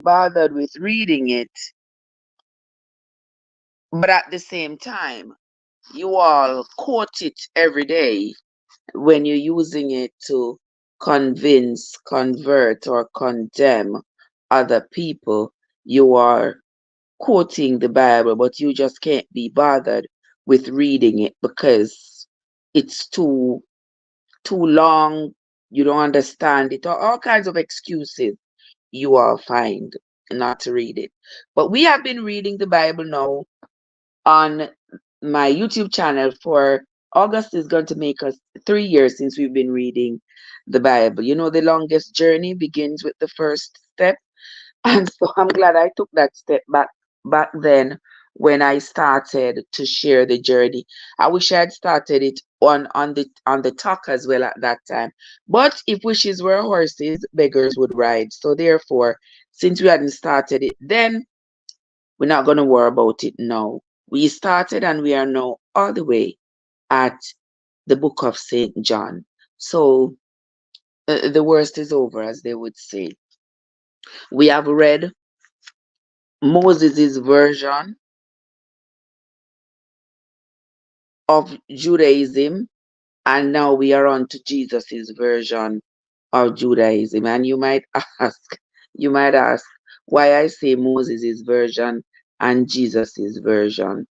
bothered with reading it, but at the same time, you all quote it every day when you're using it to convince, convert, or condemn other people. You are quoting the Bible, but you just can't be bothered with reading it because it's too long, you don't understand it, or all kinds of excuses you all find not to read it. But we have been reading the Bible now on my YouTube channel for August is going to make us 3 years since we've been reading the Bible. You know, the longest journey begins with the first step. And so I'm glad I took that step back then when I started to share the journey. I wish I had started it on the talk as well at that time. But if wishes were horses, beggars would ride. So therefore, since we hadn't started it then, we're not gonna worry about it now. We started and we are now all the way at the book of Saint John. So the worst is over, as they would say. We have read Moses' version of Judaism, and now we are on to Jesus's version of Judaism. And you might ask why I say Moses' version and Jesus's version.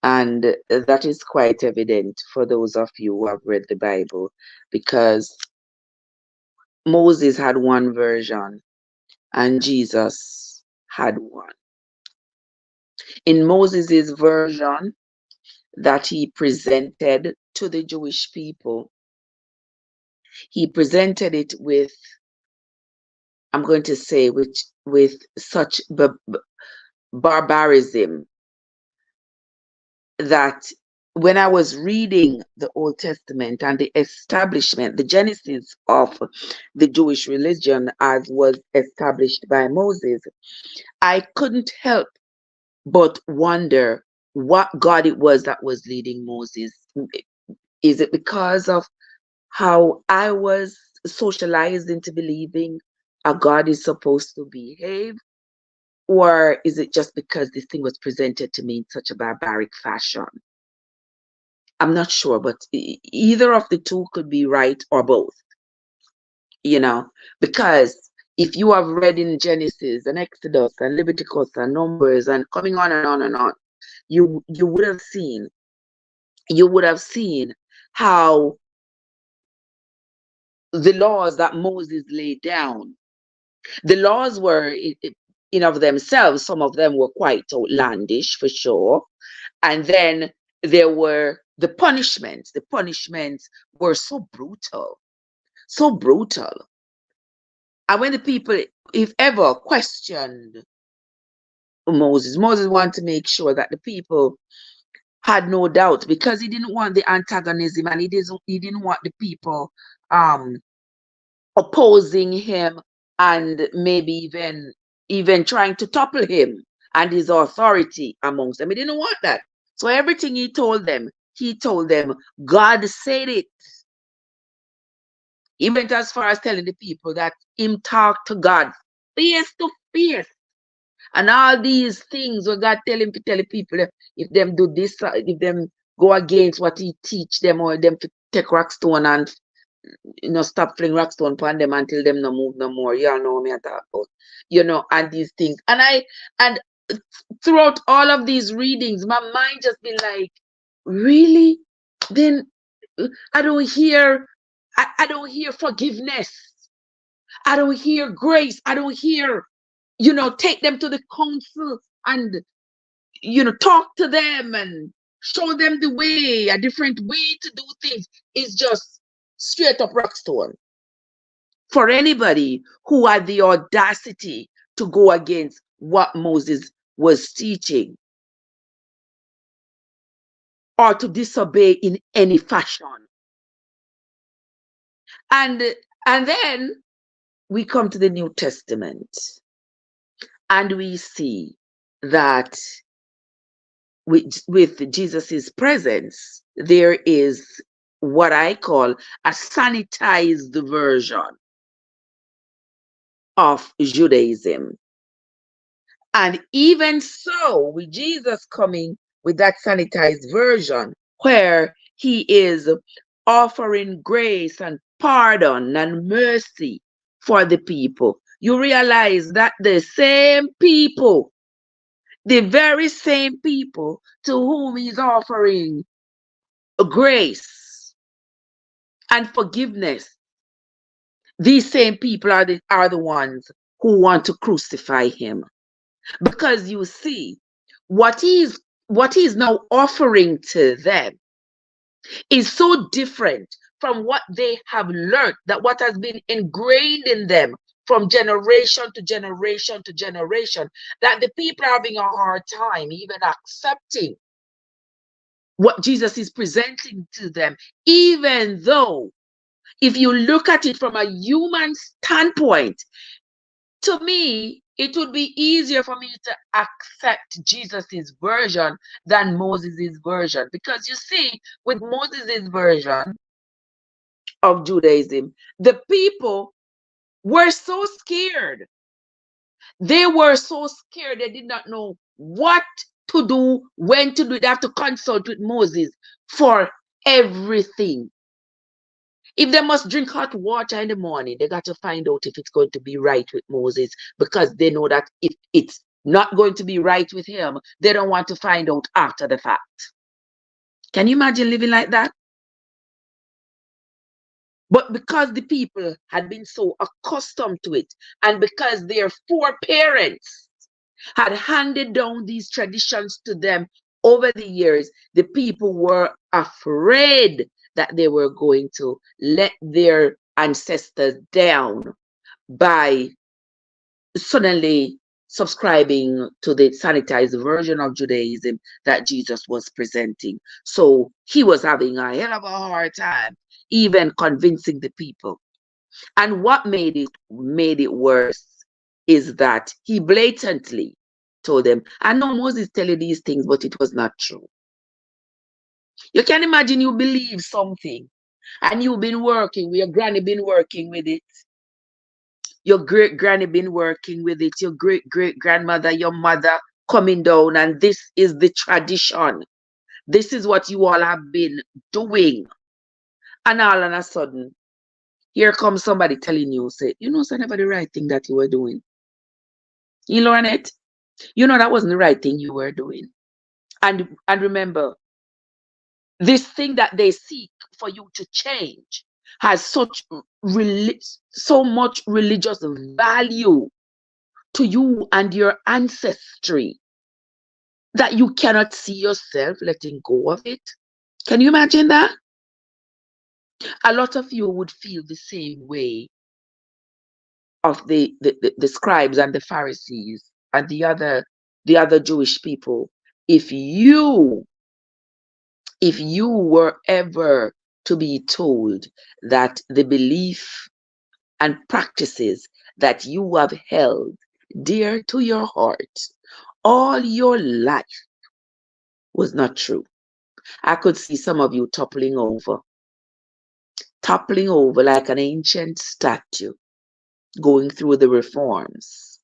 And that is quite evident for those of you who have read the Bible, because Moses had one version and Jesus had one. In Moses' version that he presented to the Jewish people, he presented it with, I'm going to say, with such barbarism that when I was reading the Old Testament and the establishment, the genesis of the Jewish religion as was established by Moses, I couldn't help but wonder what God it was that was leading Moses. Is it because of how I was socialized into believing a God is supposed to behave? Or is it just because this thing was presented to me in such a barbaric fashion? I'm not sure, but either of the two could be right or both, you know, because if you have read in Genesis and Exodus and Leviticus and Numbers and coming on and on and on, you would have seen how the laws that Moses laid down, the laws were in of themselves, some of them were quite outlandish for sure. And then there were the punishments. The punishments were so brutal, so brutal. And when the people, if ever, questioned Moses wanted to make sure that the people had no doubt, because he didn't want the antagonism, and he didn't want the people um opposing him, and maybe even trying to topple him and his authority amongst them. He didn't want that. So everything he told them, God said it. He went as far as telling the people that him talk to God face to face. And all these things what God tell him to tell the people, if them do this, if them go against what he teach them, or them to take rock stone and stop fling rock stone upon them until them no move no more. Y'all know what me I talk about. And these things. And throughout all of these readings, my mind just been like, really? Then I don't hear I don't hear forgiveness. I don't hear grace. I don't hear, take them to the council and, talk to them and show them the way, a different way to do things. It's just straight up rock stone. For anybody who had the audacity to go against what Moses was teaching, or to disobey in any fashion. And and then we come to the New Testament and we see that with Jesus's presence, there is what I call a sanitized version of Judaism. And even so, with Jesus coming with that sanitized version, where he is offering grace and pardon and mercy for the people, you realize that the same people, the very same people to whom he's offering grace and forgiveness, these same people are the ones who want to crucify him. Because you see, what he's now offering to them is so different from what they have learned, that what has been ingrained in them from generation to generation to generation, that the people are having a hard time even accepting what Jesus is presenting to them, even though if you look at it from a human standpoint, to me, it would be easier for me to accept Jesus's version than Moses's version. Because you see, with Moses's version of Judaism, the people were so scared. They were so scared, they did not know what to do, when to do it. They have to consult with Moses for everything. If they must drink hot water in the morning, they got to find out if it's going to be right with Moses, because they know that if it's not going to be right with him, they don't want to find out after the fact. Can you imagine living like that? But because the people had been so accustomed to it, and because their foreparents had handed down these traditions to them over the years, the people were afraid that they were going to let their ancestors down by suddenly subscribing to the sanitized version of Judaism that Jesus was presenting. So he was having a hell of a hard time even convincing the people. And what made it worse is that he blatantly told them, I know Moses tell you these things, but it was not true. You can imagine you believe something and you've been working, your granny been working with it. Your great granny been working with it, your great great grandmother, your mother coming down, and this is the tradition. This is what you all have been doing. And all of a sudden, here comes somebody telling you, say, you know, it's never the right thing that you were doing. You learn it. You know that wasn't the right thing you were doing. And remember, this thing that they seek for you to change has so much religious value to you and your ancestry that you cannot see yourself letting go of it. Can you imagine that? A lot of you would feel the same way of the scribes and the Pharisees and the other Jewish people if you were ever to be told that the belief and practices that you have held dear to your heart all your life was not true. I could see some of you toppling over like an ancient statue, going through the reforms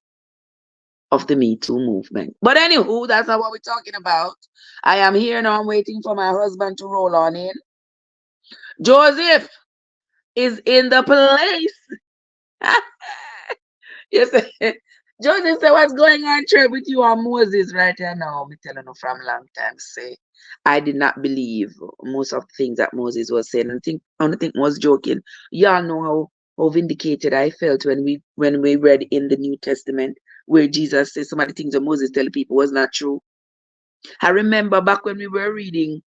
of the Me Too movement. But anywho, that's not what we're talking about. I am here now. I'm waiting for my husband to roll on in. Joseph is in the place. Yes. Joseph said, what's going on, Trey, with you and Moses right here now? Me telling you from long time, say, I did not believe most of the things that Moses was saying. I don't think was joking. Y'all know how vindicated I felt when we read in the New Testament where Jesus says some of the things that Moses tell people was not true. I remember back when we were reading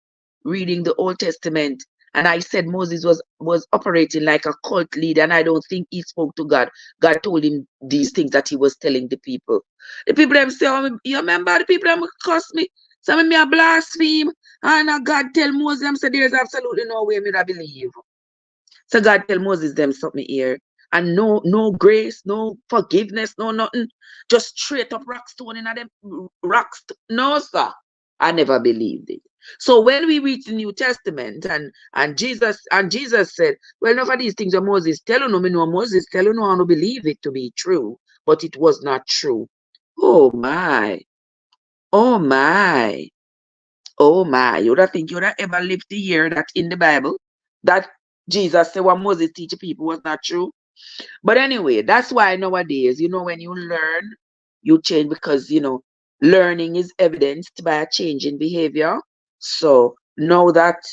the Old Testament, and I said Moses was operating like a cult leader, and I don't think he spoke to God. God told him these things that he was telling the people. The people them say, oh, you remember the people them curse me? Some of me a blaspheme, and God tell Moses them say there's absolutely no way me to believe. So God tell Moses them something here. And no grace, no forgiveness, no nothing. Just straight up rock stone in them rocks. No, sir. I never believed it. So when we read the New Testament and Jesus said, well, none of these things are Moses tell you, no, me know Moses tell you, no, I don't believe it to be true, but it was not true. Oh my. Oh my. Oh my. You don't think you'd have ever lived to hear that in the Bible? That Jesus said what Moses teach people was not true? But anyway, that's why nowadays, when you learn, you change because, learning is evidenced by a change in behavior. So now that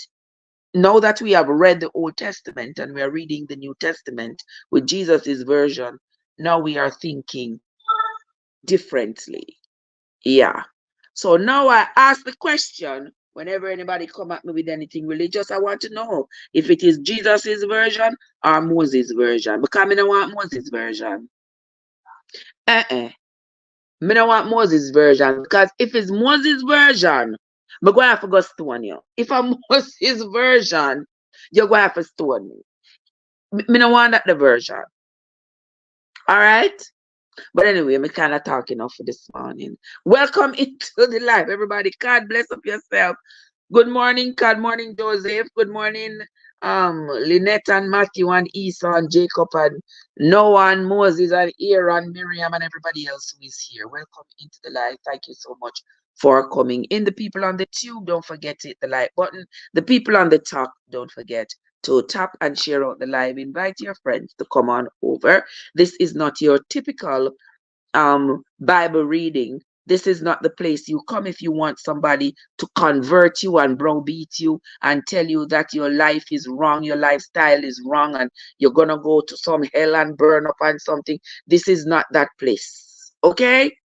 we have read the Old Testament and we are reading the New Testament with Jesus's version, now we are thinking differently. Yeah. So now I ask the question whenever anybody come at me with anything religious, I want to know if it is Jesus's version or Moses' version. Because I don't want Moses' version. Uh-uh. I don't want Moses' version. Because if it's Moses' version, I'm going to have to go stone you. If I'm Moses' version, you're going to have to stone me. I don't want that the version. All right? But anyway, I'm kind of talking enough for this morning. Welcome into the life, everybody. God bless up yourself. Good morning, God morning, Joseph. Good morning, Lynette and Matthew and Esau and Jacob and Noah and Moses and Aaron, Miriam and everybody else who is here. Welcome into the life. Thank you so much for coming in. The people on the tube, don't forget to hit the like button. The people on the top, don't forget to tap and share out the live. Invite your friends to come on over. This is not your typical Bible reading. This is not the place you come if you want somebody to convert you and browbeat you and tell you that your life is wrong, your lifestyle is wrong, and you're gonna go to some hell and burn up on something. This is not that place. Okay?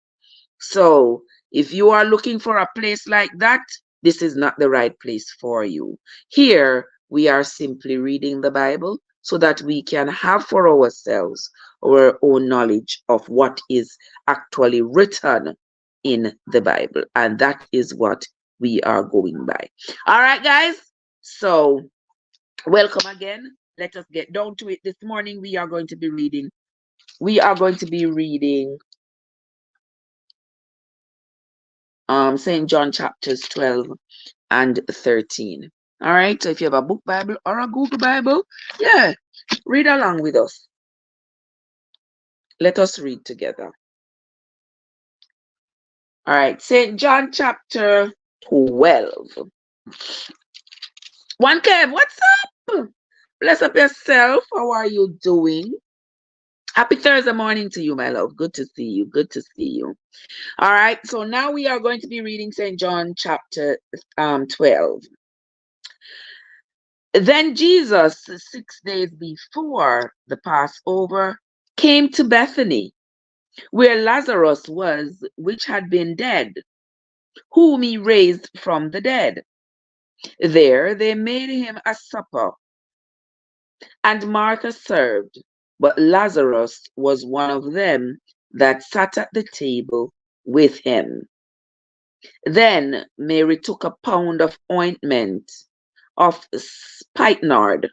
So if you are looking for a place like that, this is not the right place for you. Here, we are simply reading the Bible so that we can have for ourselves our own knowledge of what is actually written in the Bible. And that is what we are going by. All right, guys. So, welcome again. Let us get down to it. This morning, we are going to be reading. St. John chapters 12 and 13. All right. So if you have a book Bible or a Google Bible, yeah, read along with us. Let us read together. All right. St. John chapter 12. One Kev, what's up? Bless up yourself. How are you doing? Happy Thursday morning to you, my love. Good to see you. Good to see you. All right. So now we are going to be reading St. John chapter 12. Then Jesus, 6 days before the Passover, came to Bethany, where Lazarus was, which had been dead, whom he raised from the dead. There they made him a supper, and Martha served, but Lazarus was one of them that sat at the table with him. Then Mary took a pound of ointment of spikenard,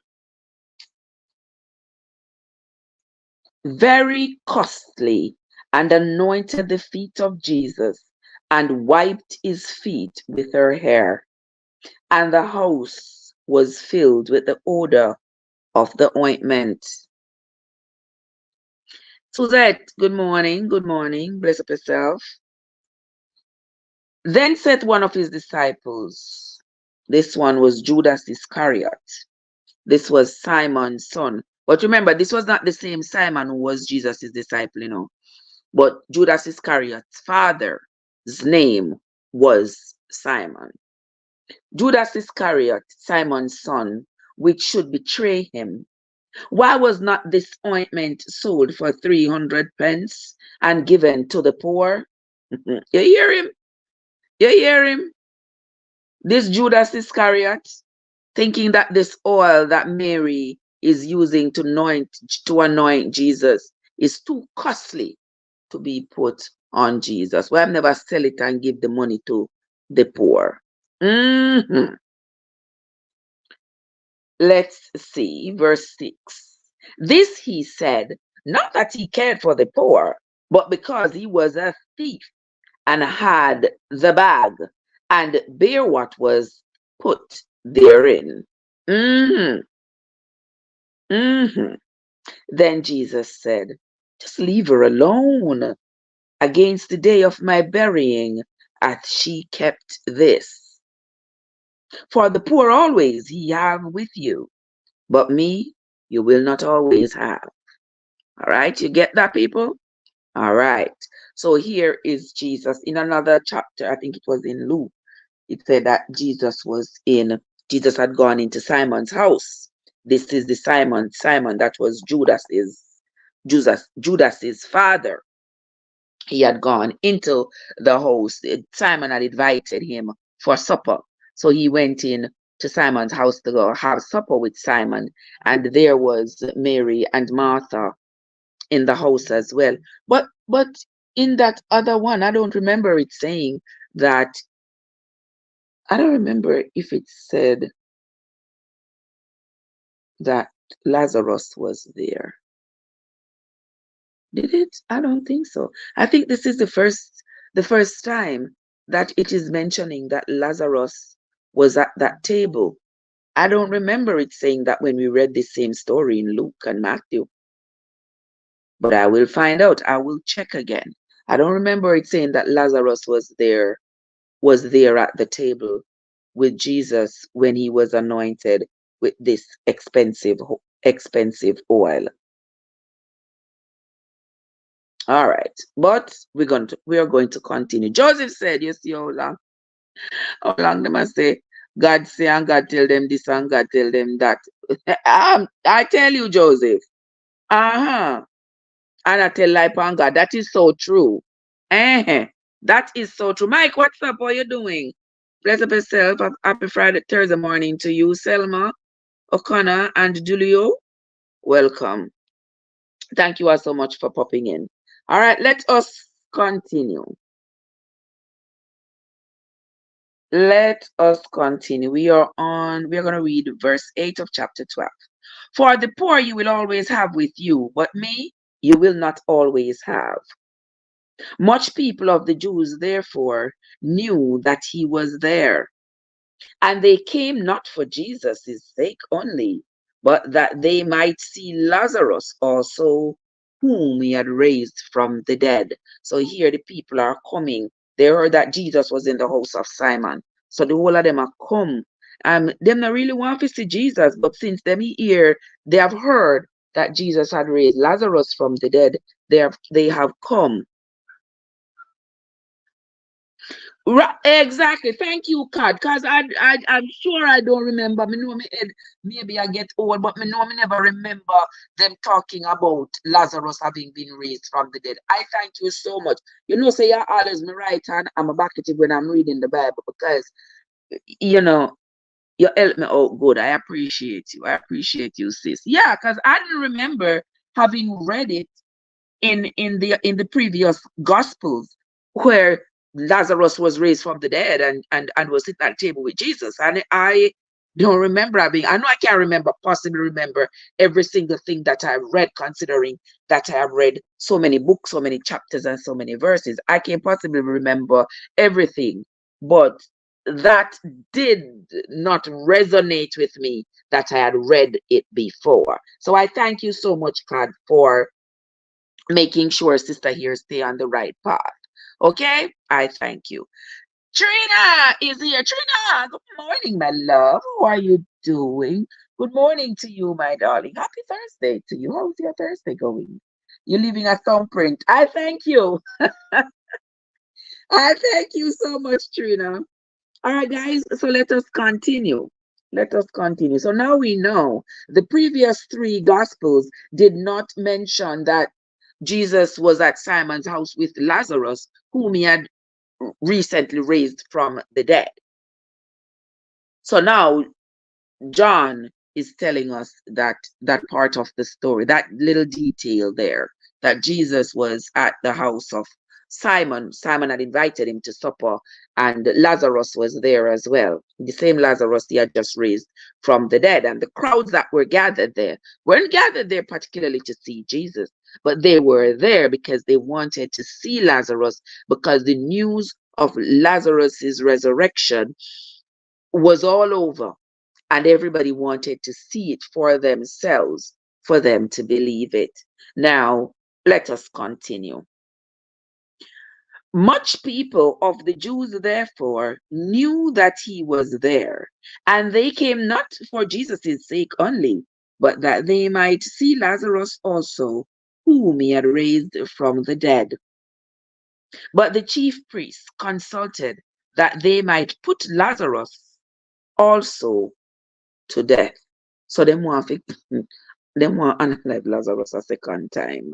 very costly, and anointed the feet of Jesus and wiped his feet with her hair. And the house was filled with the odor of the ointment. Suzette, good morning. Good morning. Bless up yourself. Then said one of his disciples, this one was Judas Iscariot. This was Simon's son. But remember, this was not the same Simon who was Jesus' disciple, But Judas Iscariot's father's name was Simon. Judas Iscariot, Simon's son, which should betray him. Why was not this ointment sold for 300 pence and given to the poor? You hear him? You hear him? This Judas Iscariot, thinking that this oil that Mary is using to anoint Jesus is too costly to be put on Jesus. Well, I've never sell it and give the money to the poor. Let's see, verse 6. This he said, not that he cared for the poor, but because he was a thief and had the bag and bare what was put therein. Then Jesus said, just leave her alone. against the day of my burying hath she kept this. For the poor always ye have with you, but me you will not always have. All right, you get that, people? All right. So here is Jesus in another chapter. I think it was in Luke. It said that Jesus had gone into Simon's house. This is the Simon that was Judas's father. He had gone into the house. Simon had invited him for supper. So he went in to Simon's house to go have supper with Simon. And there was Mary and Martha in the house as well. But in that other one, I don't remember it saying that. I don't remember if it said that Lazarus was there. Did it? I don't think so. I think this is the first time that it is mentioning that Lazarus was at that table. I don't remember it saying that when we read the same story in Luke and Matthew. But I will find out. I will check again. I don't remember it saying that Lazarus was there at the table with Jesus when he was anointed with this expensive oil. All right, but we are going to continue. Joseph said, "You see how long they must say God say and God tell them this and God tell them that." I tell you, Joseph. Uh-huh. And I tell lie upon God. That is so true. That is so true. Mike, what's up? What you doing? Bless up yourself. Happy Friday, Thursday morning to you, Selma, O'Connor, and Julio. Welcome. Thank you all so much for popping in. All right, let us continue. Let us continue. We are going to read verse 8 of chapter 12. For the poor you will always have with you, but me you will not always have. Much people of the Jews therefore knew that he was there. And they came not for Jesus' sake only, but that they might see Lazarus also, whom he had raised from the dead. So here the people are coming. They heard that Jesus was in the house of Simon. So the whole of them are come. Them not really want to see Jesus, but since them here, they have heard that Jesus had raised Lazarus from the dead. They have come. Right, exactly. Thank you, Kat. Cause I'm sure I don't remember. Me know me head maybe I get old, but me know me never remember them talking about Lazarus having been raised from the dead. I thank you so much. Say you're always my right hand. I'm a bucket when I'm reading the Bible because you know you help me out good. I appreciate you. I appreciate you, sis. Yeah, because I didn't remember having read it in the previous gospels where Lazarus was raised from the dead and was sitting at the table with Jesus. And I don't remember I know I can't possibly remember every single thing that I've read, considering that I have read so many books, so many chapters, and so many verses. I can't possibly remember everything, but that did not resonate with me that I had read it before. So I thank you so much, God, for making sure sister here stay on the right path. Okay? I thank you. Trina is here. Trina, good morning, my love. How are you doing? Good morning to you, my darling. Happy Thursday to you. How's your Thursday going? You're leaving a thumbprint. I thank you. I thank you so much, Trina. All right, guys. So let us continue. Let us continue. So now we know the previous three gospels did not mention that Jesus was at Simon's house with Lazarus, whom he had recently raised from the dead. So now John is telling us that part of the story, that little detail there, that Jesus was at the house of Simon. Simon had invited him to supper, and Lazarus was there as well. The same Lazarus he had just raised from the dead. And the crowds that were gathered there weren't gathered there particularly to see Jesus, but they were there because they wanted to see Lazarus, because the news of Lazarus's resurrection was all over and everybody wanted to see it for themselves, for them to believe it. Now, let us continue. Much people of the Jews therefore knew that he was there, and they came not for Jesus' sake only, but that they might see Lazarus also, whom he had raised from the dead. But the chief priests consulted that they might put Lazarus also to death. So them want them want to unalive Lazarus a second time.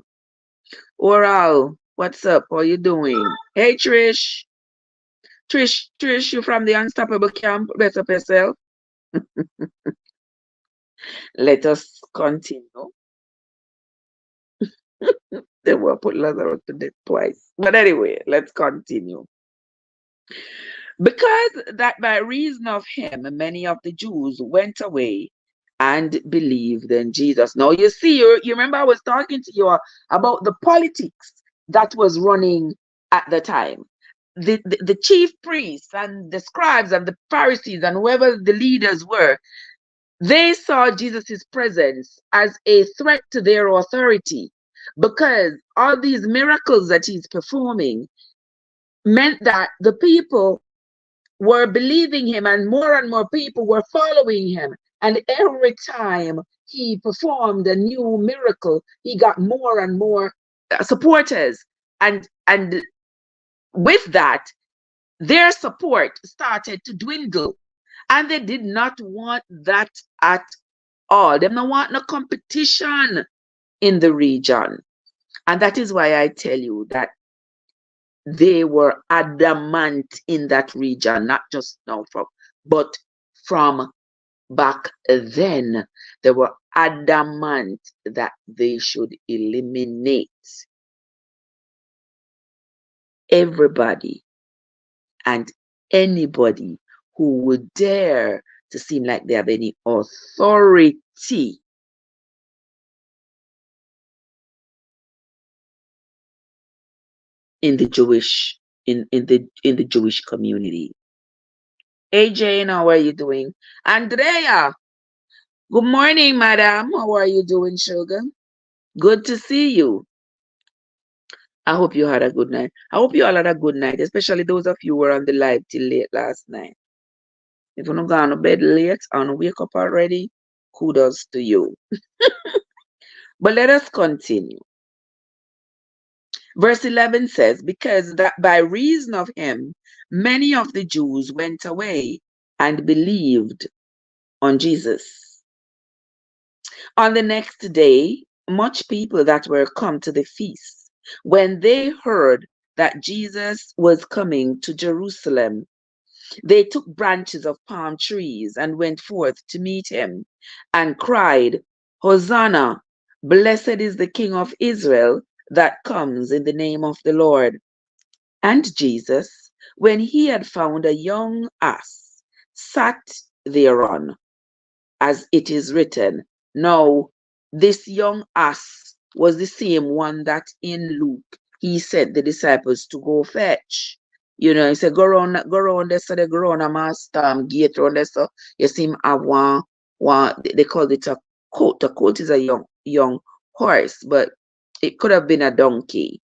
Oral, what's up? How you doing? Hey Trish. Trish, you from the Unstoppable Camp. Bless up yourself. Let us continue. They will put Lazarus to death twice. But anyway, let's continue. Because that by reason of him, many of the Jews went away and believed in Jesus. Now, you see, you remember I was talking to you about the politics that was running at the time. The chief priests and the scribes and the Pharisees and whoever the leaders were, they saw Jesus' presence as a threat to their authority because all these miracles that he's performing meant that the people were believing him and more people were following him. And every time he performed a new miracle, he got more and more supporters. And with that, their support started to dwindle. And they did not want that at all. They don't want no competition in the region. And that is why I tell you that they were adamant in that region, not just now, but from back then. They were adamant that they should eliminate everybody and anybody who would dare to seem like they have any authority in the Jewish community. Hey Jane, how are you doing? Andrea, good morning, madam. How are you doing, sugar? Good to see you. I hope you had a good night. I hope you all had a good night, especially those of you who were on the live till late last night. If you're not going to bed late and wake up already, kudos to you. But let us continue. Verse 11 says, because that by reason of him, many of the Jews went away and believed on Jesus. On the next day, much people that were come to the feast, when they heard that Jesus was coming to Jerusalem, they took branches of palm trees and went forth to meet him and cried, Hosanna, blessed is the King of Israel that comes in the name of the Lord. And Jesus, when he had found a young ass, sat thereon, as it is written. Now, this young ass was the same one that in Luke he sent the disciples to go fetch. You know, he said, go around there, so they go around a master gate around there, so you see him have one, they call it a coat. A coat is a young horse, but it could have been a donkey.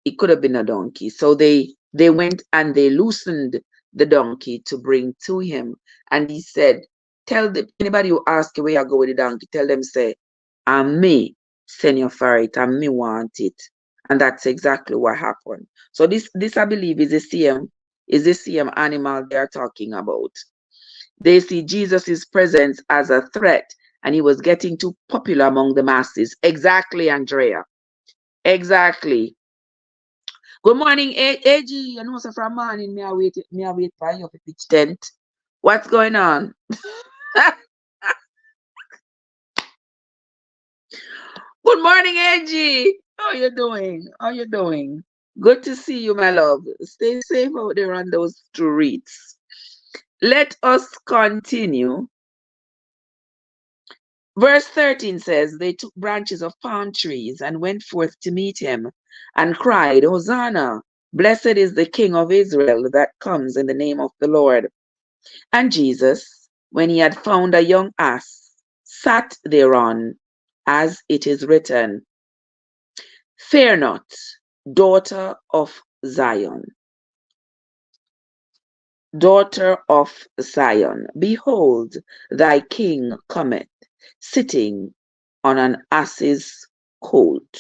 It could have been a donkey. So they went and they loosened the donkey to bring to him. And he said, tell anybody who ask you where you go with the donkey, tell them, say, I'm me send you for it, and me want it. And that's exactly what happened. So this I believe is the same animal they're talking about. They see Jesus' presence as a threat, and he was getting too popular among the masses. Exactly, Andrea. Exactly. Good morning, AG. You know, so from morning, me I wait for you to pitch tent. What's going on? Good morning, AG. How you doing? How you doing? Good to see you, my love. Stay safe out there on those streets. Let us continue. Verse 13 says, they took branches of palm trees and went forth to meet him and cried, Hosanna, blessed is the King of Israel that comes in the name of the Lord. And Jesus, when he had found a young ass, sat thereon, as it is written, Fear not, daughter of Zion, daughter of Zion, behold, thy king cometh, sitting on an ass's colt.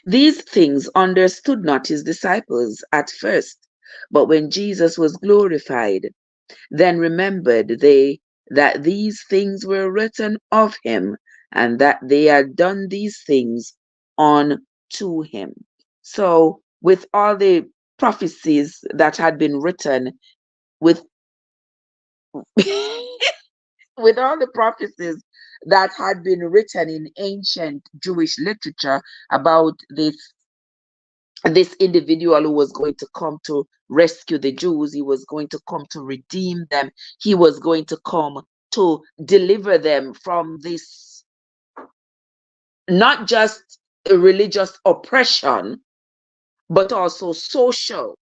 These things understood not his disciples at first, but when Jesus was glorified, then remembered they that these things were written of him, and that they had done these things unto him. So, with all the prophecies that had been written, with with all the prophecies that had been written in ancient Jewish literature about this individual who was going to come to rescue the Jews, he was going to come to redeem them, he was going to come to deliver them from this not just religious oppression, but also social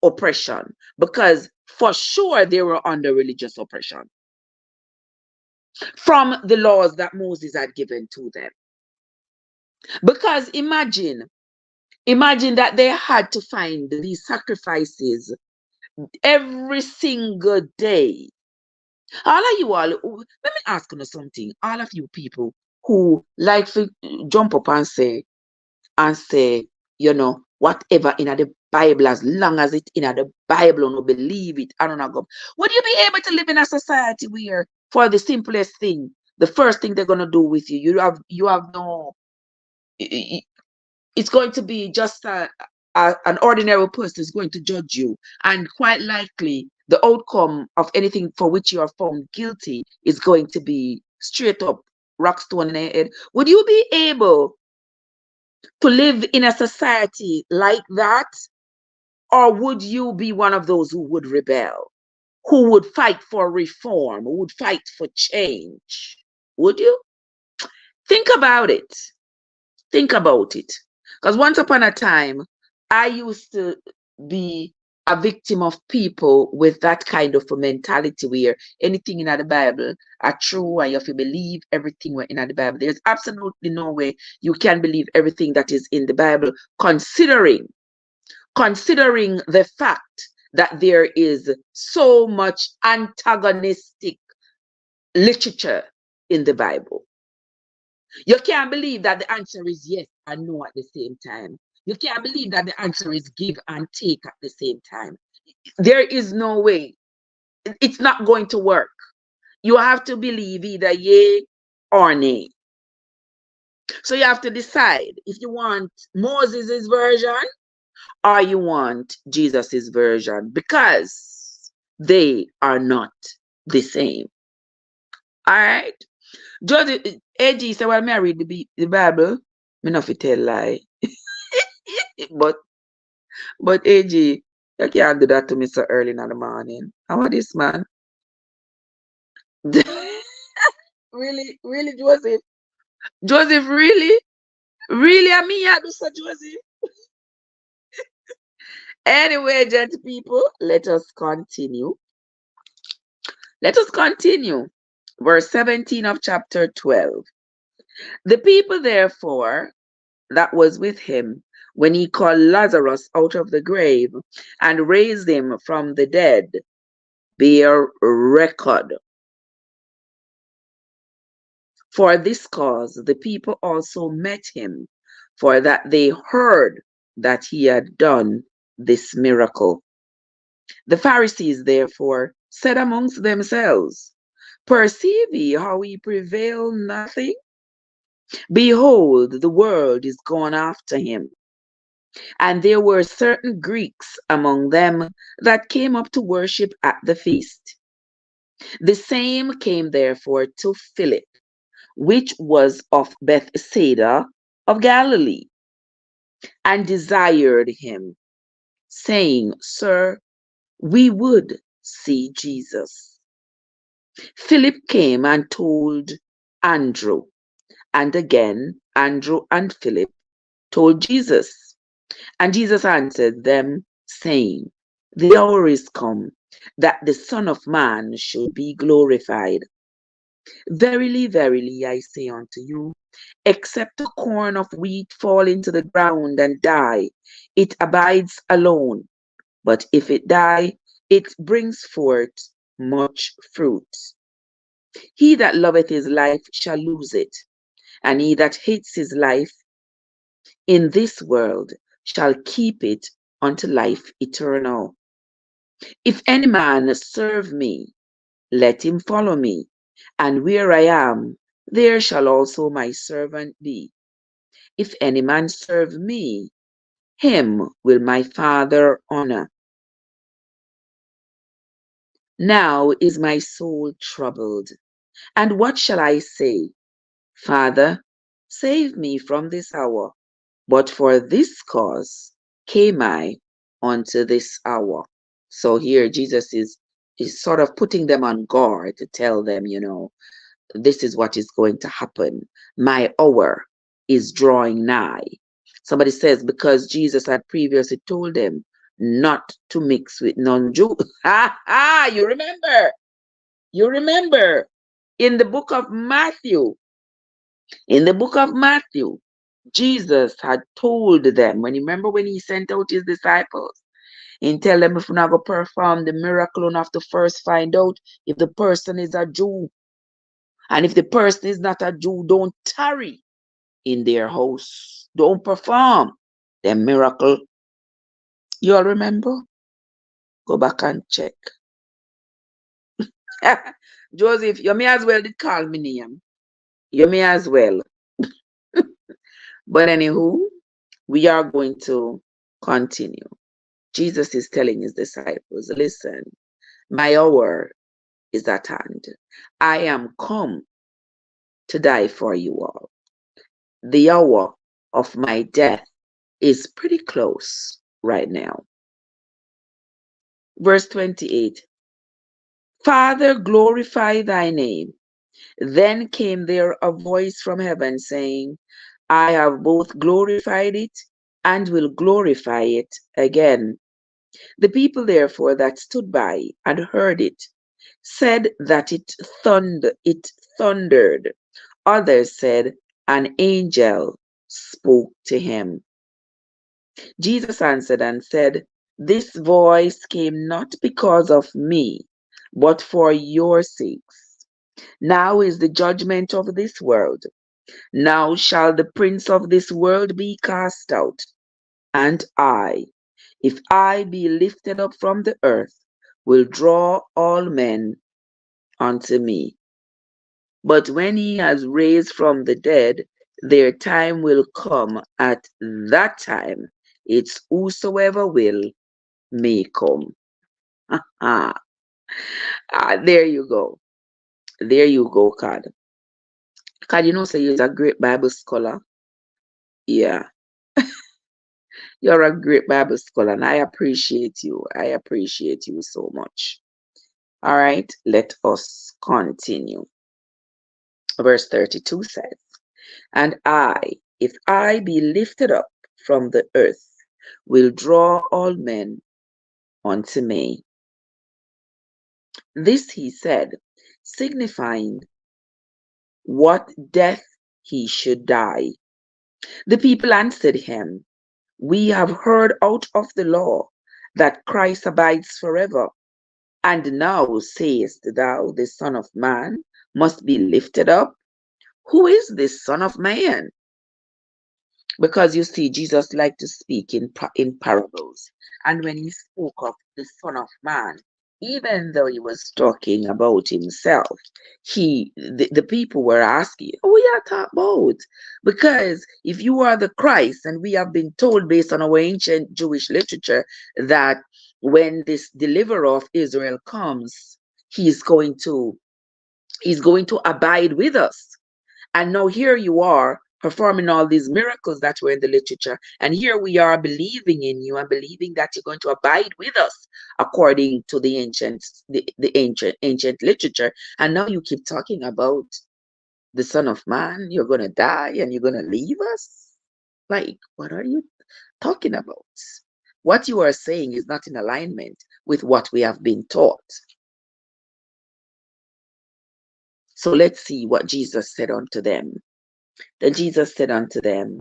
oppression, because for sure they were under religious oppression from the laws that Moses had given to them. Because imagine that they had to find these sacrifices every single day. All of you all, let me ask you something. All of you people who like to jump up and say, whatever in the Bible, as long as it in the Bible, no believe it, I don't know. Would you be able to live in a society where, for the simplest thing, the first thing they're gonna do with you, you have no, it's going to be just an ordinary person is going to judge you, and quite likely the outcome of anything for which you are found guilty is going to be straight up rock stone in the head. Would you be able to live in a society like that, or would you be one of those who would rebel, who would fight for reform, who would fight for change? Would you? Think about it. Think about it. Because once upon a time, I used to be a victim of people with that kind of a mentality where anything in the Bible are true and you have to believe everything in the Bible. There's absolutely no way you can believe everything that is in the Bible, considering the fact that there is so much antagonistic literature in the Bible. You can't believe that the answer is yes and no at the same time. You can't believe that the answer is give and take at the same time. There is no way. It's not going to work. You have to believe either yay or nay. So you have to decide if you want Moses' version or you want Jesus's version, because they are not the same. All right. Joseph, AG said, well, me I read the Bible. Me not fit tell lie. But AG, you can't do that to me so early in the morning. How about this, man? Really, Joseph? Joseph, really? Really, I mean, yeah, do so, Joseph. Anyway, gentle people, let us continue. Let us continue. Verse 17 of chapter 12. The people, therefore, that was with him when he called Lazarus out of the grave and raised him from the dead, bear record. For this cause the people also met him, for that they heard that he had done this miracle. The Pharisees therefore said amongst themselves, perceive ye how we prevail nothing? Behold, the world is gone after him. And there were certain Greeks among them that came up to worship at the feast. The same came therefore to Philip, which was of Bethsaida of Galilee, and desired him, saying, Sir, we would see Jesus. Philip came and told Andrew, and again Andrew and Philip told Jesus. And Jesus answered them, saying, the hour is come that the Son of Man should be glorified. Verily, verily, I say unto you, Except a corn of wheat fall into the ground and die, it abides alone. But if it die, it brings forth much fruit. He that loveth his life shall lose it, and he that hates his life in this world shall keep it unto life eternal. If any man serve me, let him follow me, and where I am, there shall also my servant be. If any man serve me, him will my Father honor. Now is my soul troubled, and what shall I say? Father, save me from this hour. But for this cause came I unto this hour. So here Jesus is sort of putting them on guard to tell them, this is what is going to happen. My hour is drawing nigh. Somebody says, because Jesus had previously told them not to mix with non-Jew. Ha ha! You remember? You remember in the book of Matthew, Jesus had told them, when he sent out his disciples, and tell them if you're not going to perform the miracle, you have to first find out if the person is a Jew. And if the person is not a Jew, don't tarry in their house. Don't perform the miracle. You all remember? Go back and check. Joseph, you may as well did call me name. You may as well. But anywho, we are going to continue. Jesus is telling his disciples, listen, my hour is at hand. I am come to die for you all. The hour of my death is pretty close right now. Verse 28, Father, glorify thy name. Then came there a voice from heaven saying, I have both glorified it and will glorify it again. The people therefore that stood by and heard it said that it thundered. Others said, an angel spoke to him. Jesus answered and said, this voice came not because of me, but for your sakes. Now is the judgment of this world. Now shall the prince of this world be cast out. And I, if I be lifted up from the earth, will draw all men unto me. But when he has raised from the dead, their time will come. At that time, it's whosoever will may come. There you go. There you go, Cad. Cad, so you're a great Bible scholar. Yeah, you're a great Bible scholar, and I appreciate you. I appreciate you so much. All right, let us continue. Verse 32 says, and I, if I be lifted up from the earth, will draw all men unto me. This he said, signifying what death he should die. The people answered him, we have heard out of the law that Christ abides forever. And now sayest thou, the Son of Man must be lifted up? Who is this Son of Man? Because you see, Jesus liked to speak in parables. And when he spoke of the Son of Man, even though he was talking about himself, the people were asking, what are you talking about? Because if you are the Christ, and we have been told based on our ancient Jewish literature that when this deliverer of Israel comes, he's going to abide with us. And now here you are performing all these miracles that were in the literature. And here we are believing in you and believing that you're going to abide with us according to the ancient literature. And now you keep talking about the Son of Man, you're going to die and you're going to leave us? Like, what are you talking about? What you are saying is not in alignment with what we have been taught. So let's see what Jesus said unto them. Then Jesus said unto them,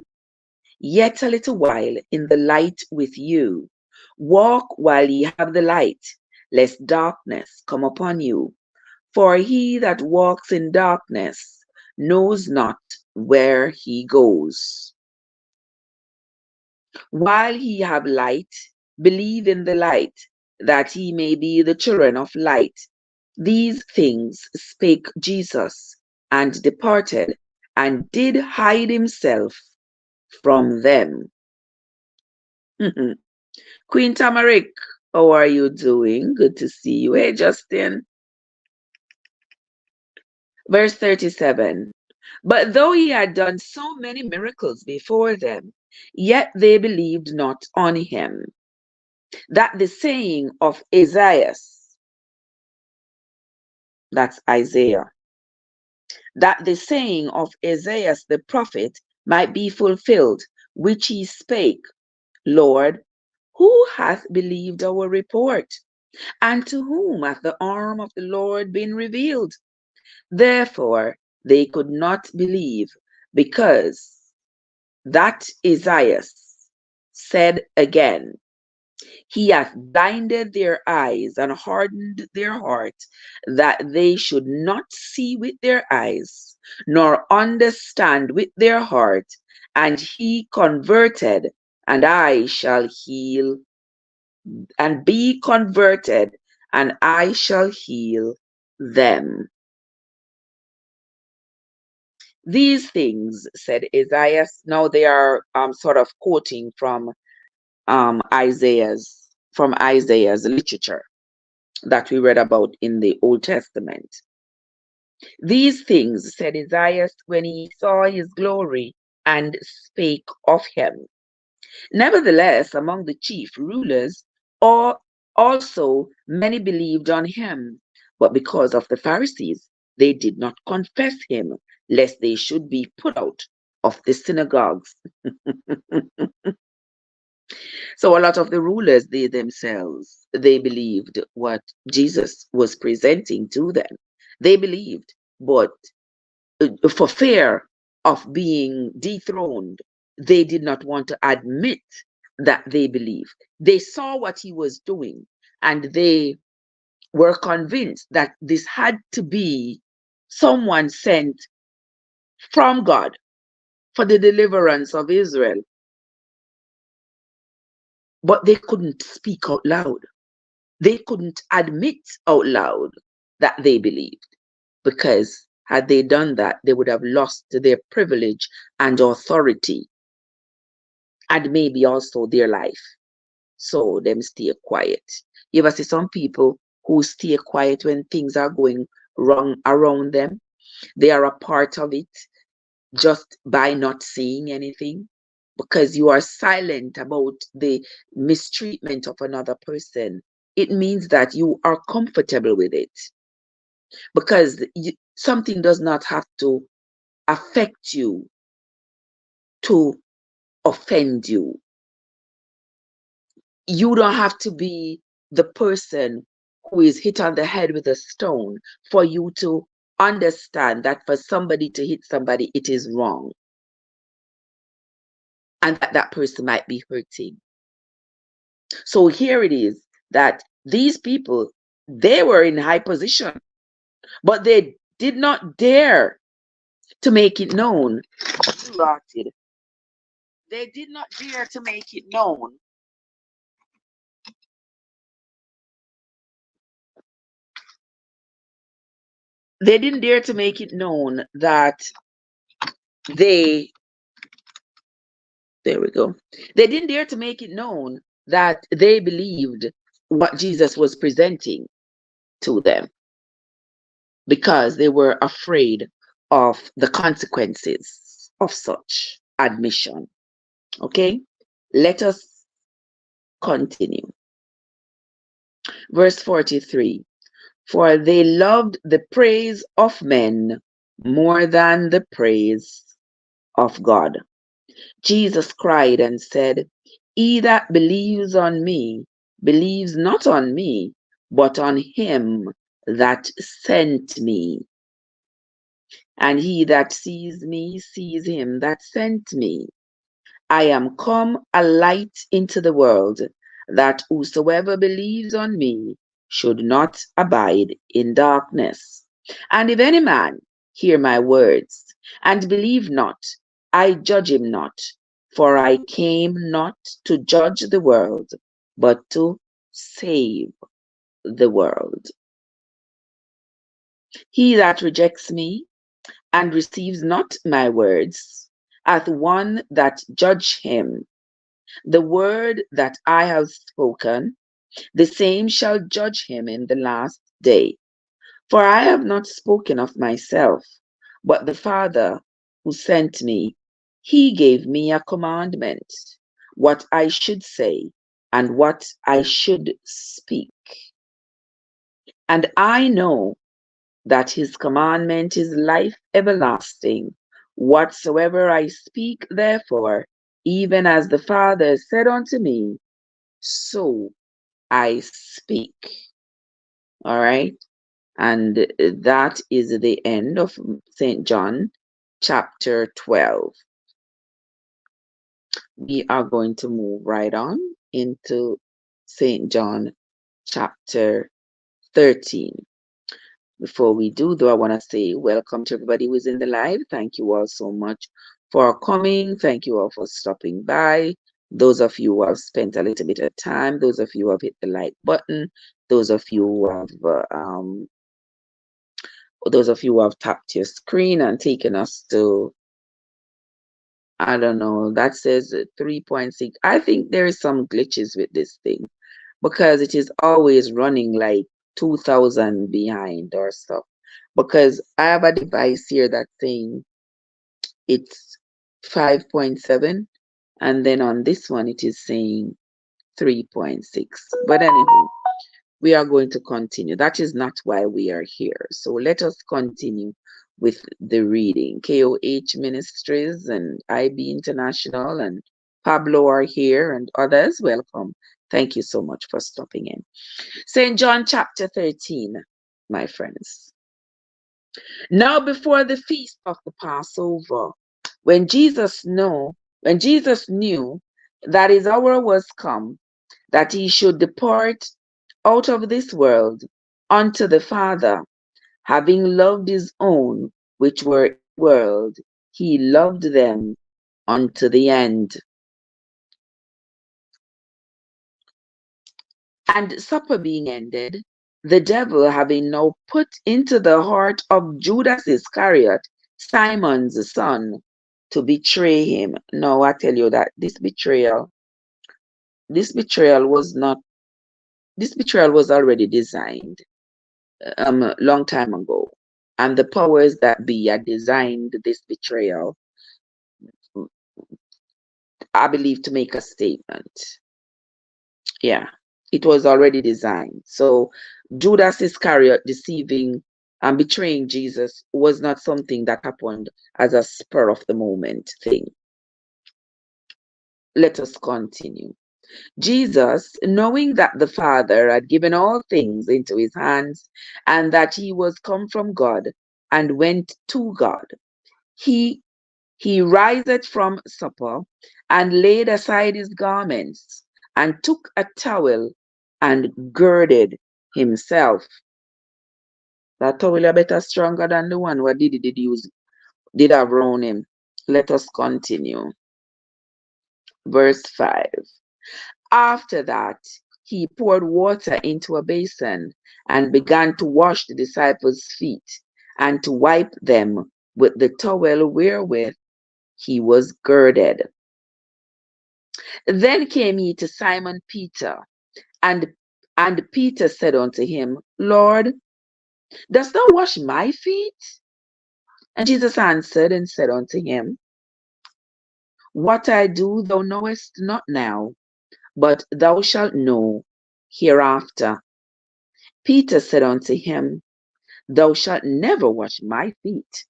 Yet a little while in the light with you. Walk while ye have the light, lest darkness come upon you. For he that walks in darkness knows not where he goes. While ye have light, believe in the light, that ye may be the children of light. These things spake Jesus, and departed, and did hide himself from them. Queen Tamarick, how are you doing? Good to see you. Hey, Justin. Verse 37. But though he had done so many miracles before them, yet they believed not on him. That the saying of Esaias, that's Isaiah, that the saying of Esaias the prophet might be fulfilled, which he spake, Lord, who hath believed our report? And to whom hath the arm of the Lord been revealed? Therefore they could not believe, because that Esaias said again, He hath blinded their eyes and hardened their heart, that they should not see with their eyes, nor understand with their heart, and he converted, and I shall heal, and be converted, and I shall heal them. These things, said Esaias. Now they are sort of quoting from Isaiah's literature that we read about in the Old Testament. These things said Isaiah when he saw his glory and spake of him. Nevertheless, among the chief rulers, also many believed on him, but because of the Pharisees, they did not confess him, lest they should be put out of the synagogues. So a lot of the rulers, they themselves, they believed what Jesus was presenting to them. They believed, but for fear of being dethroned, they did not want to admit that they believed. They saw what he was doing, and they were convinced that this had to be someone sent from God for the deliverance of Israel. But they couldn't speak out loud. They couldn't admit out loud that they believed, because had they done that, they would have lost their privilege and authority, and maybe also their life. So them stay quiet. You ever see some people who stay quiet when things are going wrong around them? They are a part of it just by not saying anything, because you are silent about the mistreatment of another person. It means that you are comfortable with it, because something does not have to affect you to offend you. You don't have to be the person who is hit on the head with a stone for you to understand that for somebody to hit somebody, it is wrong, and that person might be hurting. So here it is that these people, they were in high position, but they did not dare to make it known. They did not dare to make it known they didn't dare to make it known that they there we go. They didn't dare to make it known that they believed what Jesus was presenting to them, because they were afraid of the consequences of such admission. Okay, let us continue. Verse 43. For they loved the praise of men more than the praise of God. Jesus cried and said, He that believes on me believes not on me, but on him that sent me. and he that sees me sees him that sent me. I am come a light into the world, that whosoever believes on me should not abide in darkness. And if any man hear my words, and believe not, I judge him not, for I came not to judge the world, but to save the world. He that rejects me and receives not my words hath one that judge him. The word that I have spoken, the same shall judge him in the last day. For I have not spoken of myself, but the Father who sent me, he gave me a commandment, what I should say and what I should speak. And I know that his commandment is life everlasting. Whatsoever I speak, therefore, even as the Father said unto me, so I speak. All right. And that is the end of St. John chapter 12. We are going to move right on into St. John chapter 13. Before we do, though, I want to say welcome to everybody who is in the live. Thank you all so much for coming. Thank you all for stopping by. Those of you who have spent a little bit of time, those of you who have hit the like button, those of you who have tapped your screen and taken us to, I don't know, that says 3.6. I think there is some glitches with this thing because it is always running like 2000 behind or stuff. Because I have a device here that's saying it's 5.7, and then on this one it is saying 3.6. But anyway, we are going to continue. That is not why we are here. So let us continue with the reading. KOH Ministries and IB International and Pablo are here, and others. Welcome. Thank you so much for stopping in. St. John chapter 13, my friends. Now before the feast of the Passover, when Jesus knew that his hour was come, that he should depart out of this world unto the Father, having loved his own which were in the world, he loved them unto the end. And supper being ended, the devil having now put into the heart of Judas Iscariot, Simon's son, to betray him. Now I tell you that this betrayal was already designed long time ago. And the powers that be had designed this betrayal, I believe, to make a statement. Yeah, it was already designed. So Judas Iscariot deceiving and betraying Jesus was not something that happened as a spur of the moment thing. Let us continue. Jesus, knowing that the Father had given all things into his hands, and that he was come from God and went to God, he riseth from supper and laid aside his garments and took a towel and girded himself. That towel is better stronger than the one what did have around him. Let us continue. Verse 5. After that, he poured water into a basin and began to wash the disciples' feet and to wipe them with the towel wherewith he was girded. Then came he to Simon Peter, and Peter said unto him, Lord, dost thou wash my feet? And Jesus answered and said unto him, What I do thou knowest not now, but thou shalt know hereafter. Peter said unto him, Thou shalt never wash my feet.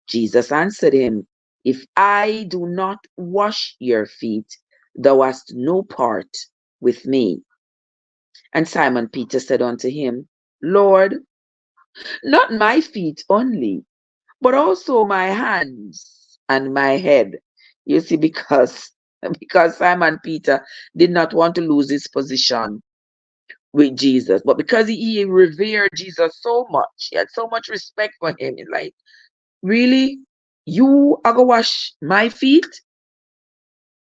Jesus answered him, If I do not wash your feet, thou hast no part with me. And Simon Peter said unto him, Lord, not my feet only, but also my hands and my head. You see, because Simon Peter did not want to lose his position with Jesus, but because he revered Jesus so much, he had so much respect for him. He's like, really, you are gonna wash my feet?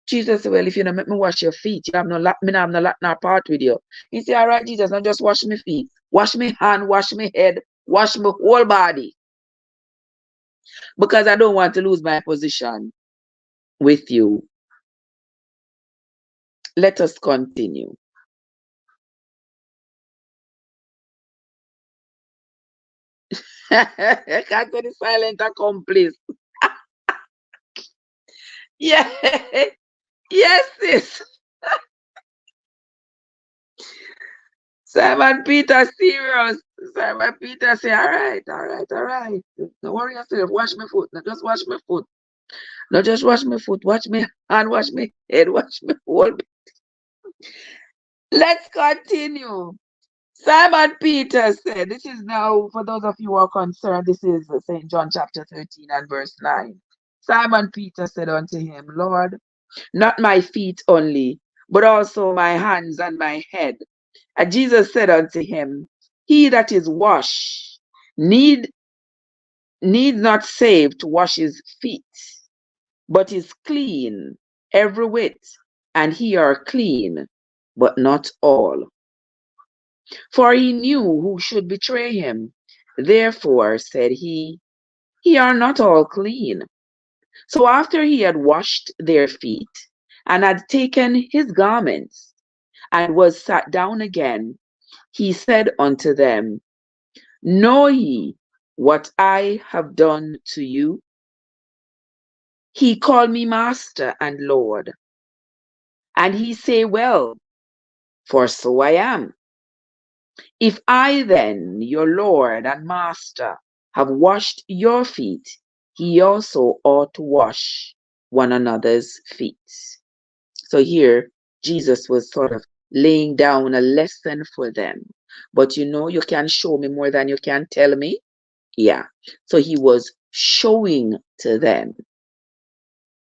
Jesus said, well, if you don't make me wash your feet, you have no lot, me not have no lot, no part with you. He said, all right, Jesus, not just wash me feet, wash me hand, wash me head, wash my whole body, because I don't want to lose my position with you. Let us continue. Can't say the silent accomplice. Yeah, yes, sis. Simon Peter serious. Simon Peter say, all right, all right, all right. Don't worry yourself. Wash my foot. Not just wash my foot. Not just wash my foot. Wash me hand, wash me head, wash me whole. Let's continue. Simon Peter said, this is now, for those of you who are concerned, this is St. John chapter 13 and verse 9. Simon Peter said unto him, Lord, not my feet only, but also my hands and my head. And Jesus said unto him, he that is washed need not save to wash his feet, but is clean every whit, and he are clean, but not all. For he knew who should betray him. Therefore said he, ye are not all clean. So after he had washed their feet, and had taken his garments, and was sat down again, he said unto them, know ye what I have done to you? He called me Master and Lord. And he say, well, for so I am. If I then, your Lord and Master, have washed your feet, ye also ought to wash one another's feet. So here, Jesus was sort of laying down a lesson for them. But you can show me more than you can tell me. Yeah. So he was showing to them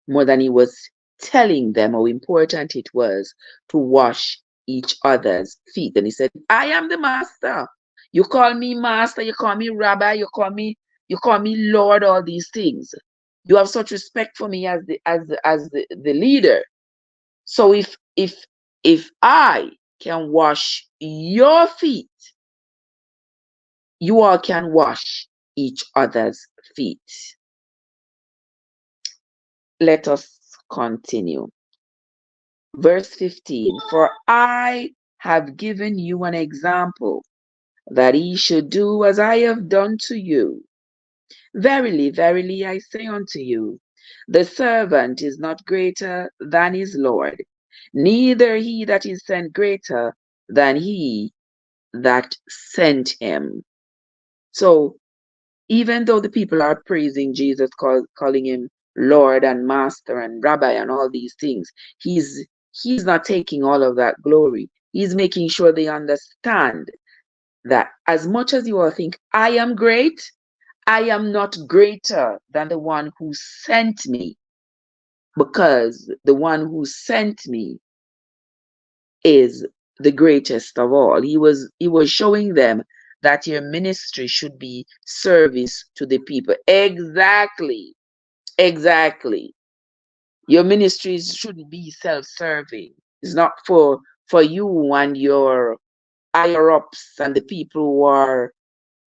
more than he was telling them how important it was to wash each other's feet. And he said, I am the master. You call me master, you call me rabbi, you call me Lord, all these things. You have such respect for me as the leader. So if I can wash your feet, you all can wash each other's feet. Let us continue. Verse 15, for I have given you an example, that ye should do as I have done to you. Verily, verily, I say unto you, the servant is not greater than his Lord, neither he that is sent greater than he that sent him. So, even though the people are praising Jesus, calling him Lord and Master and Rabbi and all these things, he's not taking all of that glory. He's making sure they understand that as much as you all think I am great, I am not greater than the one who sent me, because the one who sent me is the greatest of all. He was showing them that your ministry should be service to the people. Exactly. Exactly. Your ministries shouldn't be self-serving. It's not for you and your higher ups and the people who are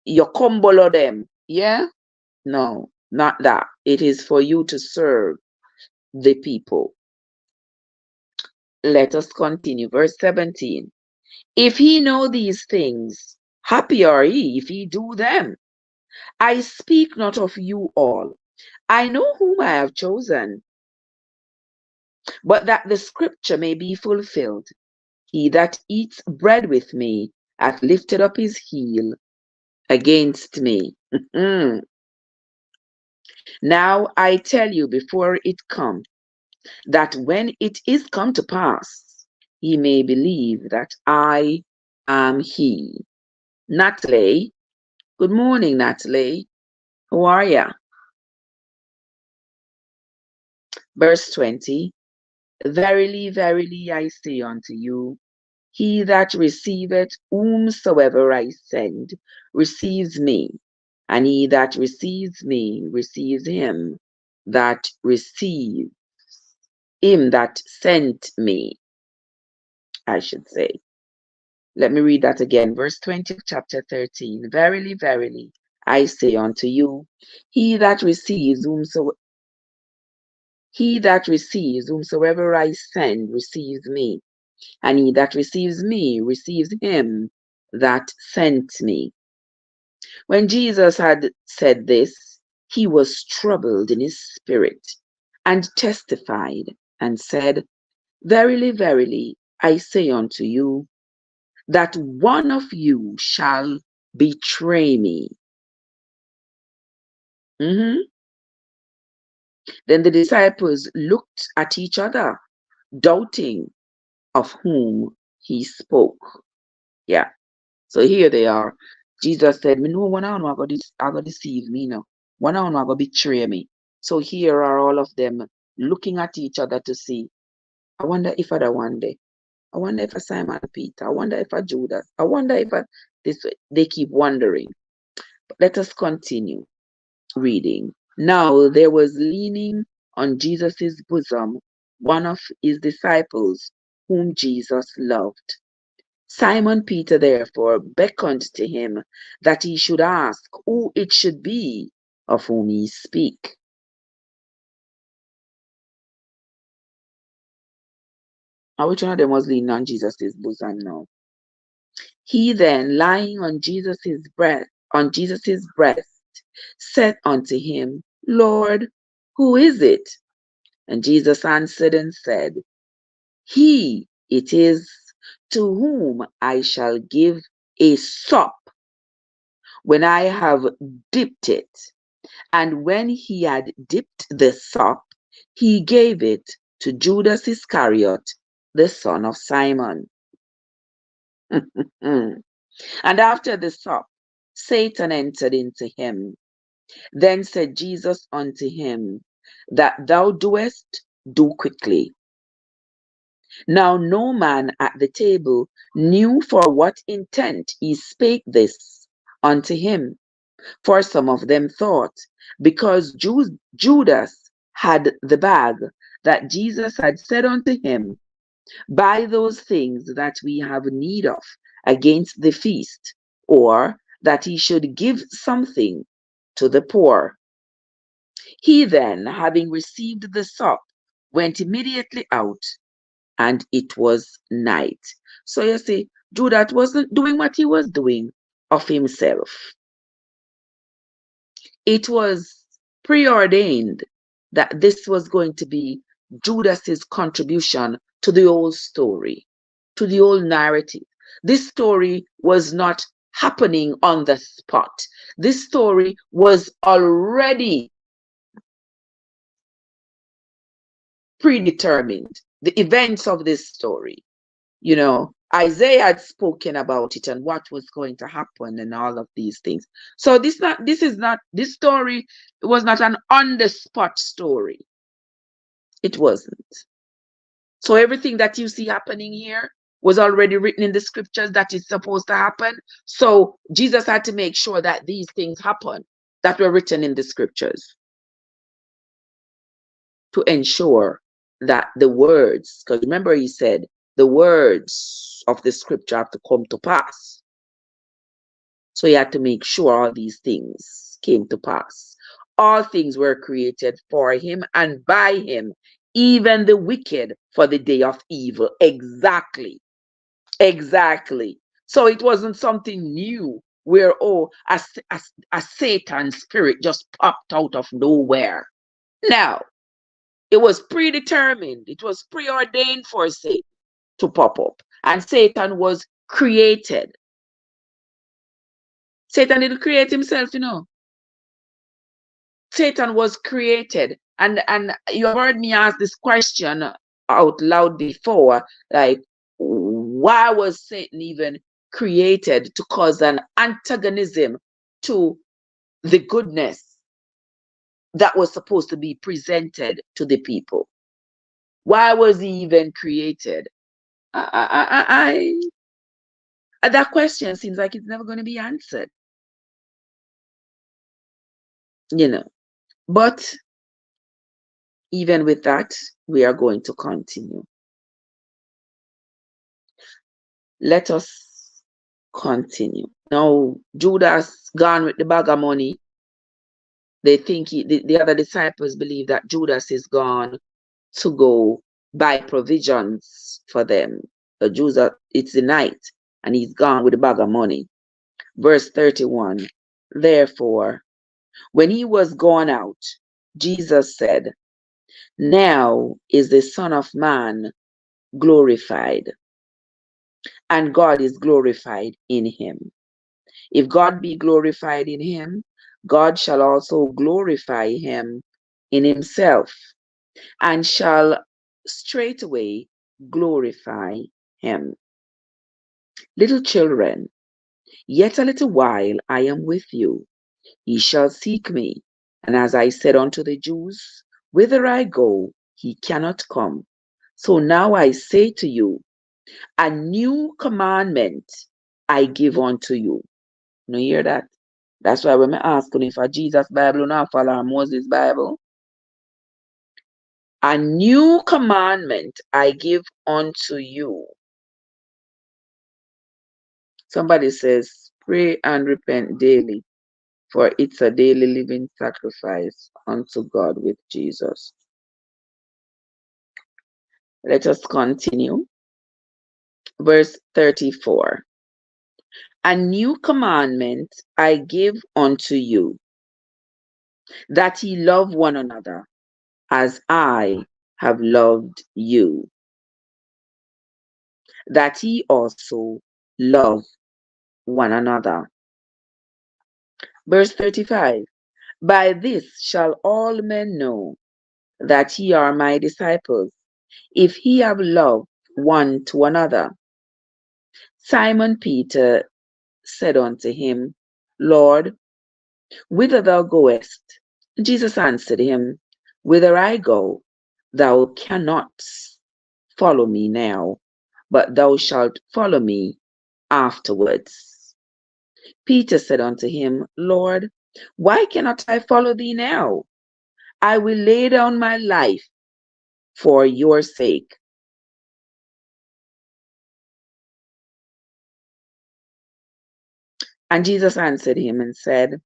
your combo of them. Yeah? No, not that. It is for you to serve the people. Let us continue. Verse 17. If he know these things, happy are ye if he do them. I speak not of you all. I know whom I have chosen, but that the scripture may be fulfilled. He that eats bread with me hath lifted up his heel against me. Now I tell you before it come, that when it is come to pass, ye may believe that I am he. Natalie, good morning, Natalie. Who are ya? Verse 20. Verily, verily, I say unto you, he that receiveth whomsoever I send receives me, and he that receives me receives him that sent me, I should say. Let me read that again. Verse 20 of chapter 13. Verily, verily, I say unto you, he that receives whomsoever I send receives me, and he that receives me receives him that sent me. When Jesus had said this, he was troubled in his spirit, and testified, and said, Verily, verily, I say unto you, that one of you shall betray me. Mhm. Then the disciples looked at each other, doubting of whom he spoke. Yeah. So here they are. Jesus said, Me know one of them are going to deceive me now. One of them are going to betray me. So here are all of them looking at each other to see, I wonder if I one day. I wonder if I Simon Peter. I wonder if I Judas. I wonder if I this they keep wondering. But let us continue reading. Now there was leaning on Jesus' bosom one of his disciples whom Jesus loved. Simon Peter therefore beckoned to him that he should ask who it should be of whom he speak. Now which one of them was leaning on Jesus' bosom now? He then, lying on Jesus' breast, said unto him, Lord, who is it? And Jesus answered and said, He it is to whom I shall give a sop when I have dipped it. And when he had dipped the sop, he gave it to Judas Iscariot, the son of Simon. And after the sop, Satan entered into him. Then said Jesus unto him, That thou doest, do quickly. Now no man at the table knew for what intent he spake this unto him. For some of them thought, because Judas had the bag, that Jesus had said unto him, Buy those things that we have need of against the feast, or that he should give something to the poor. He then, having received the sop, went immediately out, and it was night. So you see, Judas wasn't doing what he was doing of himself. It was preordained that this was going to be Judas's contribution to the old story, to the old narrative. This story was not happening on the spot. This story was already predetermined. The events of this story, Isaiah had spoken about it and what was going to happen and all of these things. So this story was not an on the spot story. It wasn't. So everything that you see happening here was already written in the scriptures that is supposed to happen. So Jesus had to make sure that these things happen that were written in the scriptures to ensure that the words, because remember he said, the words of the scripture have to come to pass. So he had to make sure all these things came to pass. All things were created for him and by him, even the wicked for the day of evil. Exactly. Exactly. So it wasn't something new where, a Satan spirit just popped out of nowhere. Now, it was predetermined. It was preordained for Satan to pop up. And Satan was created. Satan didn't create himself, Satan was created. And you have heard me ask this question out loud before, like, why was Satan even created? To cause an antagonism to the goodness that was supposed to be presented to the people. Why was he even created? That question seems like it's never going to be answered, you know. But even with that, we are going to continue. Let us continue. Now, Judas gone with the bag of money. They think the other disciples believe that Judas is gone to go buy provisions for them. The Jews it's the night, and he's gone with a bag of money. Verse 31. Therefore, when he was gone out, Jesus said, now is the Son of Man glorified, and God is glorified in him. If God be glorified in him, God shall also glorify him in himself, and shall straightway glorify him. Little children, yet a little while I am with you. Ye shall seek me. And as I said unto the Jews, whither I go, he cannot come. So now I say to you, a new commandment I give unto you. You hear that? That's why when I ask you if a Jesus Bible or not follow Moses Bible, a new commandment I give unto you. Somebody says, pray and repent daily, for it's a daily living sacrifice unto God with Jesus. Let us continue. Verse 34. A new commandment I give unto you, that ye love one another, as I have loved you, that ye also love one another. Verse 35. By this shall all men know that ye are my disciples, if ye have love one to another. Simon Peter said unto him, Lord, whither thou goest? Jesus answered him, whither I go, thou cannot follow me now, but thou shalt follow me afterwards. Peter said unto him, Lord, why cannot I follow thee now? I will lay down my life for your sake. And Jesus answered him and said,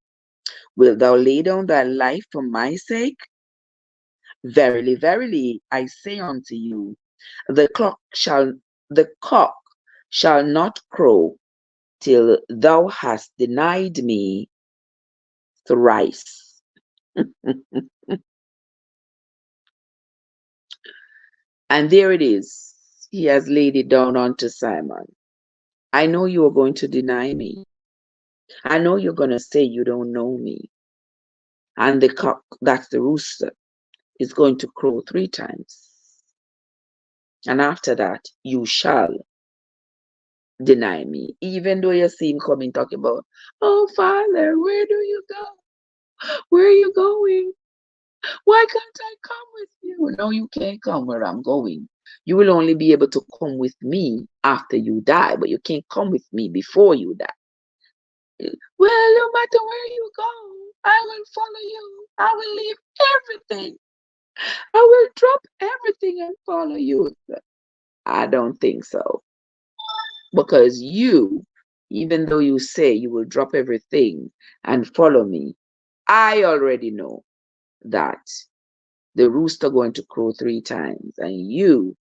wilt thou lay down thy life for my sake? Verily, verily, I say unto you, the cock shall not crow till thou hast denied me thrice. And there it is. He has laid it down unto Simon. I know you are going to deny me. I know you're going to say you don't know me. And the cock, that's the rooster, is going to crow 3 times. And after that, you shall deny me. Even though you see him coming talking about, oh, Father, where do you go? Where are you going? Why can't I come with you? No, you can't come where I'm going. You will only be able to come with me after you die, but you can't come with me before you die. Well, no matter where you go, I will follow you. I will leave everything. I will drop everything and follow you. I don't think so. Because you, even though you say you will drop everything and follow me, I already know that the rooster going to crow 3 times and you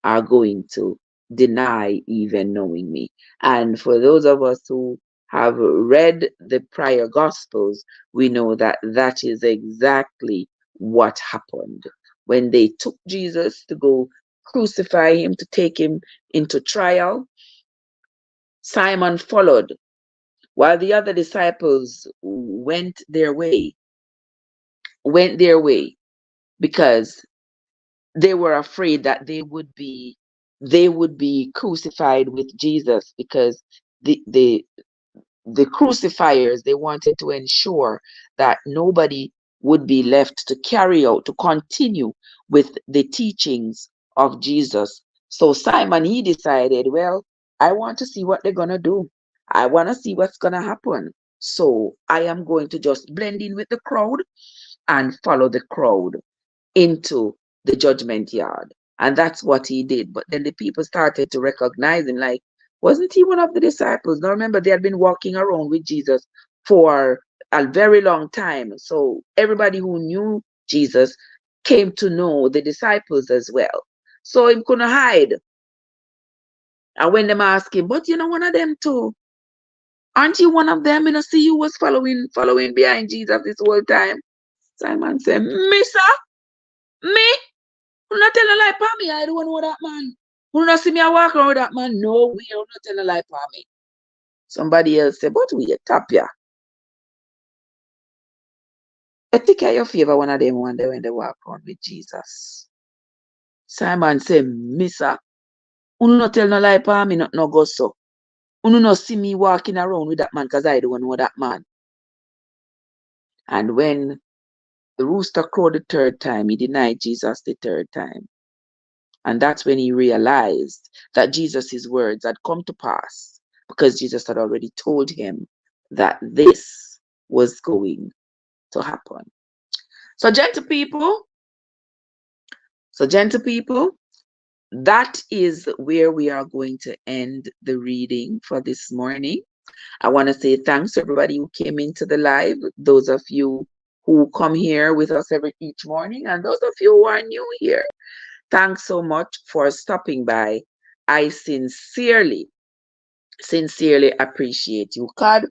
are going to deny even knowing me. And for those of us who have read the prior gospels, we know that that is exactly what happened when they took Jesus to go crucify him, to take him into trial. Simon followed while the other disciples went their way because they were afraid that they would be crucified with Jesus, because the crucifiers, they wanted to ensure that nobody would be left to carry out, to continue with the teachings of Jesus. So Simon, he decided, well, I want to see what they're going to do. I want to see what's going to happen. So I am going to just blend in with the crowd and follow the crowd into the judgment yard. And that's what he did. But then the people started to recognize him, like, wasn't he one of the disciples? Now remember, they had been walking around with Jesus for a very long time. So everybody who knew Jesus came to know the disciples as well. So he couldn't hide. And when them asked him, but you know one of them too. Aren't you one of them? You know, see you was following behind Jesus this whole time. Simon said, me, sir? Me? You not tell a lie for me. I don't know that man. You not see me I walk around with that man. No, we are not tell a lie for me. Somebody else said, but we a Tapia. I think I your favor one of them one day when they walk around with Jesus. Simon said, Missa, you not tell no lie for me, not no go so. You not see me walking around with that man because I don't know that man. And when the rooster crowed the third time, he denied Jesus the third time. And that's when he realized that Jesus' words had come to pass because Jesus had already told him that this was going to happen. So, gentle people, that is where we are going to end the reading for this morning. I want to say thanks to everybody who came into the live, those of you who come here with us each morning, and those of you who are new here. Thanks so much for stopping by. I sincerely appreciate you. God,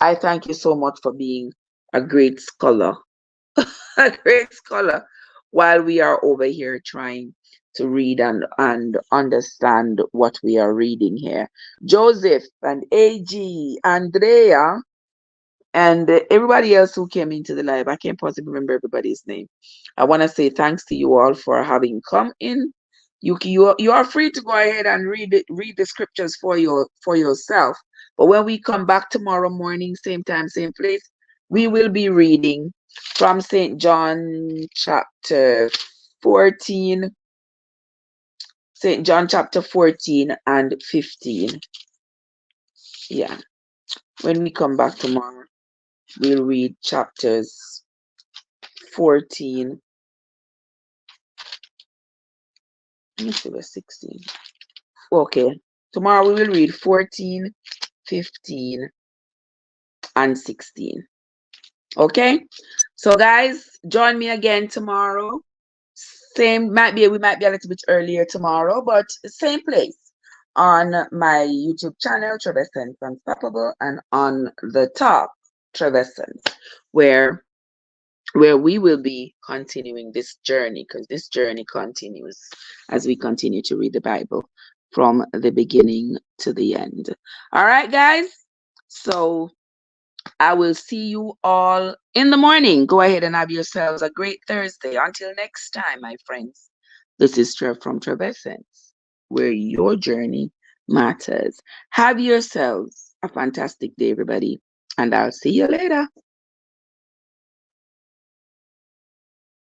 I thank you so much for being a great scholar, while we are over here trying to read and understand what we are reading here. Joseph and AG, Andrea, and everybody else who came into the live. I can't possibly remember everybody's name. I want to say thanks to you all for having come in. You are free to go ahead and read the scriptures for yourself. But when we come back tomorrow morning, same time, same place, we will be reading from St. John chapter 14, St. John chapter 14 and 15. Yeah. When we come back tomorrow, we'll read chapters 14. Let me see, where's 16. Okay. Tomorrow we will read 14, 15, and 16. Okay? So guys, join me again tomorrow. We might be a little bit earlier tomorrow, but same place on my YouTube channel, Trevessence Unstoppable, and on the top, Trevessence, where we will be continuing this journey, because this journey continues as we continue to read the Bible from the beginning to the end. All right, guys. So I will see you all in the morning. Go ahead and have yourselves a great Thursday. Until next time, my friends. This is Trev from Trevessence, where your journey matters. Have yourselves a fantastic day, everybody, and I'll see you later.